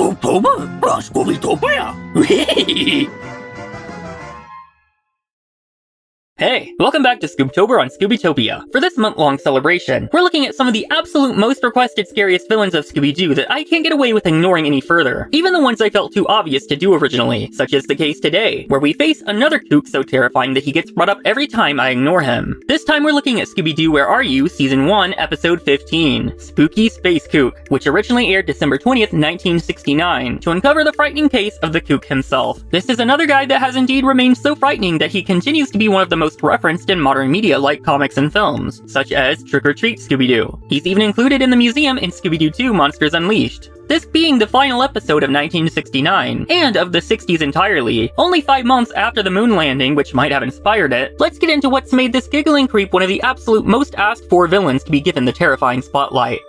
Scoobtober? Scooby-Doo! Hey, welcome back to Scoobtober on Scooby-Topia. For this month-long celebration, we're looking at some of the absolute most requested scariest villains of Scooby-Doo that I can't get away with ignoring any further, even the ones I felt too obvious to do originally, such as the case today, where we face another Kook so terrifying that he gets brought up every time I ignore him. This time we're looking at Scooby-Doo Where Are You? Season 1, Episode 15, Spooky Space Kook, which originally aired December 20th, 1969, to uncover the frightening case of the Kook himself. This is another guy that has indeed remained so frightening that he continues to be one of the most referenced in modern media like comics and films, such as Trick or Treat Scooby-Doo. He's even included in the museum in Scooby-Doo 2 Monsters Unleashed. This being the final episode of 1969, and of the 60s entirely, only 5 months after the moon landing, which might have inspired it, let's get into what's made this giggling creep one of the absolute most asked for villains to be given the terrifying spotlight.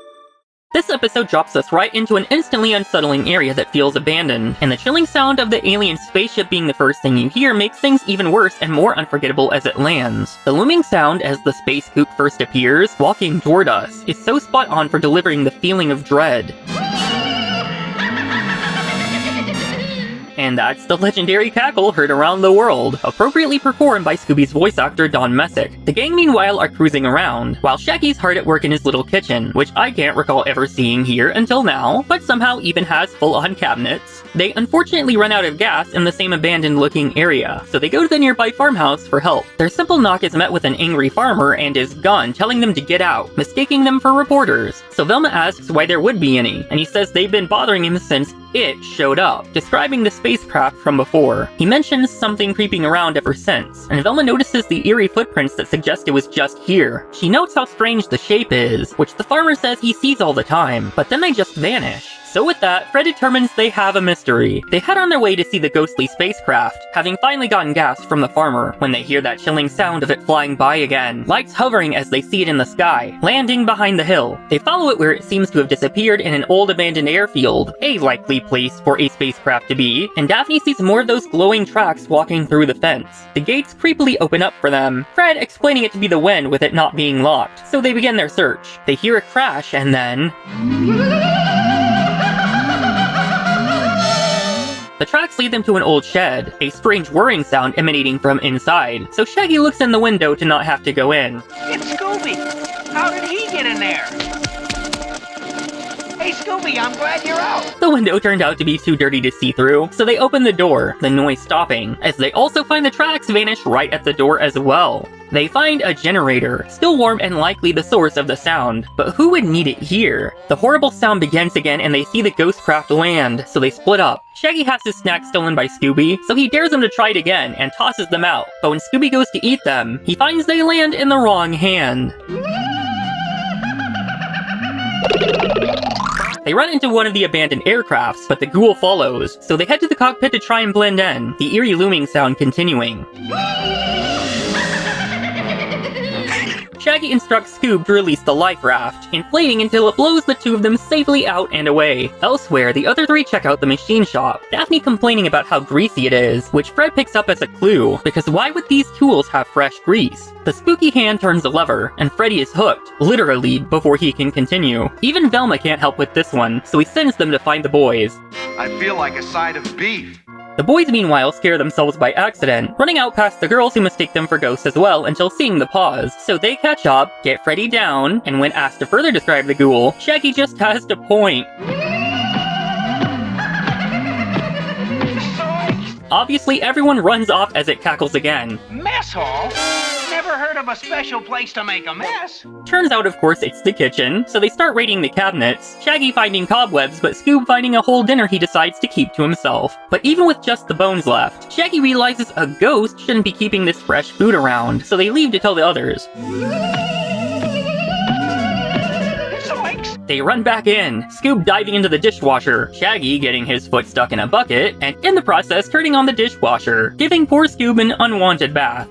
This episode drops us right into an instantly unsettling area that feels abandoned, and the chilling sound of the alien spaceship being the first thing you hear makes things even worse and more unforgettable as it lands. The looming sound as the Space Kook first appears, walking toward us, is so spot on for delivering the feeling of dread. And that's the legendary cackle heard around the world, appropriately performed by Scooby's voice actor Don Messick. The gang meanwhile are cruising around, while Shaggy's hard at work in his little kitchen, which I can't recall ever seeing here until now, but somehow even has full-on cabinets. They unfortunately run out of gas in the same abandoned-looking area, so they go to the nearby farmhouse for help. Their simple knock is met with an angry farmer and his gun telling them to get out, mistaking them for reporters. So Velma asks why there would be any, and he says they've been bothering him since it showed up, describing the spacecraft from before. He mentions something creeping around ever since, and Velma notices the eerie footprints that suggest it was just here. She notes how strange the shape is, which the farmer says he sees all the time, but then they just vanish. So with that, Fred determines they have a mystery. They head on their way to see the ghostly spacecraft, having finally gotten gas from the farmer, when they hear that chilling sound of it flying by again, lights hovering as they see it in the sky, landing behind the hill. They follow it where it seems to have disappeared in an old abandoned airfield, a likely place for a spacecraft to be, and Daphne sees more of those glowing tracks walking through the fence. The gates creepily open up for them, Fred explaining it to be the wind with it not being locked, so they begin their search. They hear a crash and then... the tracks lead them to an old shed, a strange whirring sound emanating from inside, so Shaggy looks in the window to not have to go in. It's Scooby! How did he get in there? Hey Scooby, I'm glad you're out! The window turned out to be too dirty to see through, so they open the door, the noise stopping, as they also find the tracks vanish right at the door as well. They find a generator, still warm and likely the source of the sound, but who would need it here? The horrible sound begins again and they see the ghost craft land, so they split up. Shaggy has his snacks stolen by Scooby, so he dares them to try it again and tosses them out, but when Scooby goes to eat them, he finds they land in the wrong hand. They run into one of the abandoned aircrafts, but the ghoul follows, so they head to the cockpit to try and blend in, the eerie looming sound continuing. Shaggy instructs Scoob to release the life raft, inflating until it blows the two of them safely out and away. Elsewhere, the other three check out the machine shop, Daphne complaining about how greasy it is, which Fred picks up as a clue, because why would these tools have fresh grease? The spooky hand turns a lever, and Freddy is hooked, literally, before he can continue. Even Velma can't help with this one, so he sends them to find the boys. I feel like a side of beef. The boys meanwhile scare themselves by accident, running out past the girls who mistake them for ghosts as well until seeing the paws. So they catch up, get Freddy down, and when asked to further describe the ghoul, Shaggy just has to point. Obviously, everyone runs off as it cackles again. Mess hall? Never heard of a special place to make a mess. Turns out, of course, it's the kitchen, so they start raiding the cabinets, Shaggy finding cobwebs, but Scoob finding a whole dinner he decides to keep to himself. But even with just the bones left, Shaggy realizes a ghost shouldn't be keeping this fresh food around, so they leave to tell the others. They run back in, Scoob diving into the dishwasher, Shaggy getting his foot stuck in a bucket, and in the process turning on the dishwasher, giving poor Scoob an unwanted bath.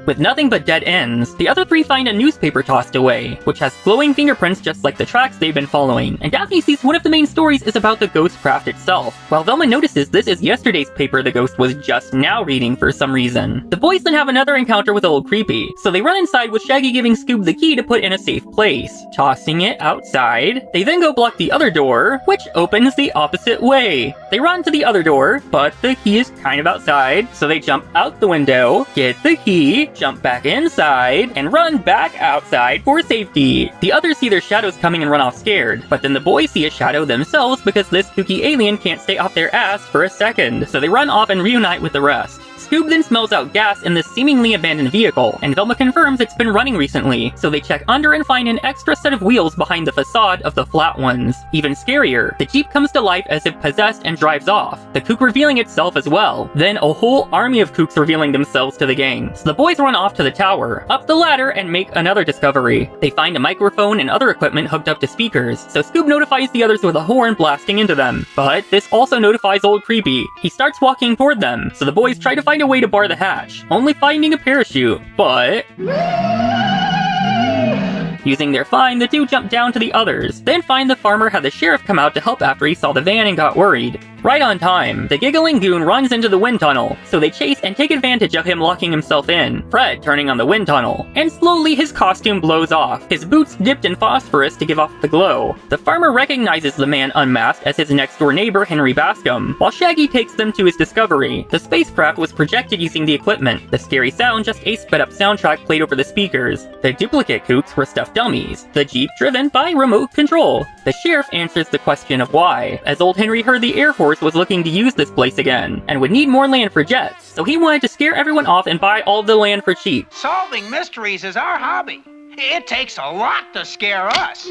With nothing but dead ends, the other three find a newspaper tossed away, which has glowing fingerprints just like the tracks they've been following, and Daphne sees one of the main stories is about the ghost craft itself, while Velma notices this is yesterday's paper the ghost was just now reading for some reason. The boys then have another encounter with Old Creepy, so they run inside with Shaggy giving Scoob the key to put in a safe place, tossing it outside. They then go block the other door, which opens the opposite way. They run to the other door, but the key is kind of outside, so they jump out the window, get the key, jump back inside, and run back outside for safety. The others see their shadows coming and run off scared, but then the boys see a shadow themselves because this kooky alien can't stay off their ass for a second, so they run off and reunite with the rest. Scoob then smells out gas in this seemingly abandoned vehicle, and Velma confirms it's been running recently, so they check under and find an extra set of wheels behind the facade of the flat ones. Even scarier, the Jeep comes to life as if possessed and drives off, the Kook revealing itself as well. Then a whole army of Kooks revealing themselves to the gang, so the boys run off to the tower, up the ladder, and make another discovery. They find a microphone and other equipment hooked up to speakers, so Scoob notifies the others with a horn blasting into them. But this also notifies Old Creepy. He starts walking toward them, so the boys try to find a way to bar the hatch, only finding a parachute, but using their find, the two jump down to the others, then find the farmer had the sheriff come out to help after he saw the van and got worried. Right on time, the giggling goon runs into the wind tunnel, so they chase and take advantage of him locking himself in, Fred turning on the wind tunnel, and slowly his costume blows off, his boots dipped in phosphorus to give off the glow. The farmer recognizes the man unmasked as his next-door neighbor Henry Bascom, while Shaggy takes them to his discovery. The spacecraft was projected using the equipment, the scary sound just a sped-up soundtrack played over the speakers. The duplicate Kooks were stuffed dummies, the Jeep driven by remote control. The sheriff answers the question of why, as old Henry heard the Air Force was looking to use this place again, and would need more land for jets, so he wanted to scare everyone off and buy all the land for cheap. Solving mysteries is our hobby. It takes a lot to scare us.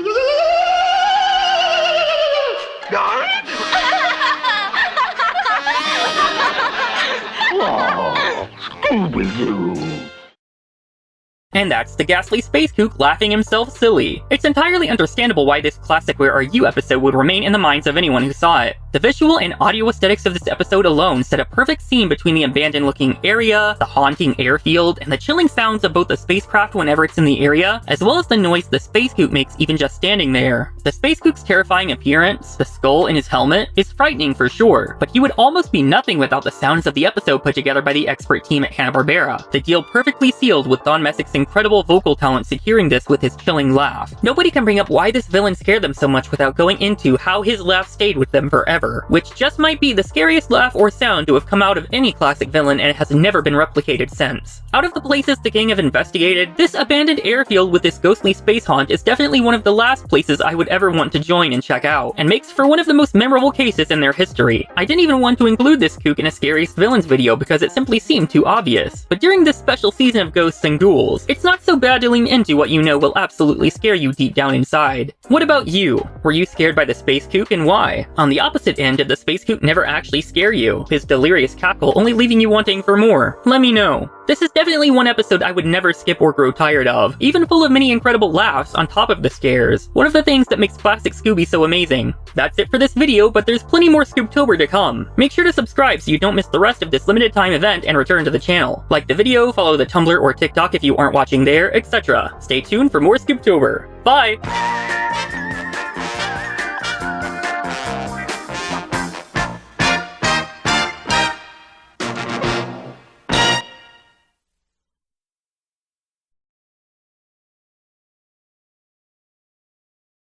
Oh, Scooby-Doo. And that's the ghastly Space Kook laughing himself silly. It's entirely understandable why this classic Where Are You episode would remain in the minds of anyone who saw it. The visual and audio aesthetics of this episode alone set a perfect scene between the abandoned-looking area, the haunting airfield, and the chilling sounds of both the spacecraft whenever it's in the area, as well as the noise the Space Kook makes even just standing there. The Space Kook's terrifying appearance, the skull in his helmet, is frightening for sure, but he would almost be nothing without the sounds of the episode put together by the expert team at Hanna-Barbera. The deal perfectly sealed with Don Messick's incredible vocal talent securing this with his chilling laugh. Nobody can bring up why this villain scared them so much without going into how his laugh stayed with them forever, which just might be the scariest laugh or sound to have come out of any classic villain and has never been replicated since. Out of the places the gang have investigated, this abandoned airfield with this ghostly space haunt is definitely one of the last places I would ever want to join and check out, and makes for one of the most memorable cases in their history. I didn't even want to include this Kook in a Scariest Villains video because it simply seemed too obvious, but during this special season of Ghosts and Ghouls, it's not so bad to lean into what you know will absolutely scare you deep down inside. What about you? Were you scared by the Space Kook, and why? On the opposite end, did the Space Kook never actually scare you, his delirious cackle only leaving you wanting for more? Let me know. This is definitely one episode I would never skip or grow tired of, even full of many incredible laughs on top of the scares. One of the things that makes classic Scooby so amazing. That's it for this video, but there's plenty more Scoobtober to come. Make sure to subscribe so you don't miss the rest of this limited time event and return to the channel. Like the video, follow the Tumblr or TikTok if you aren't watching there, etc. Stay tuned for more Scoobtober. Bye!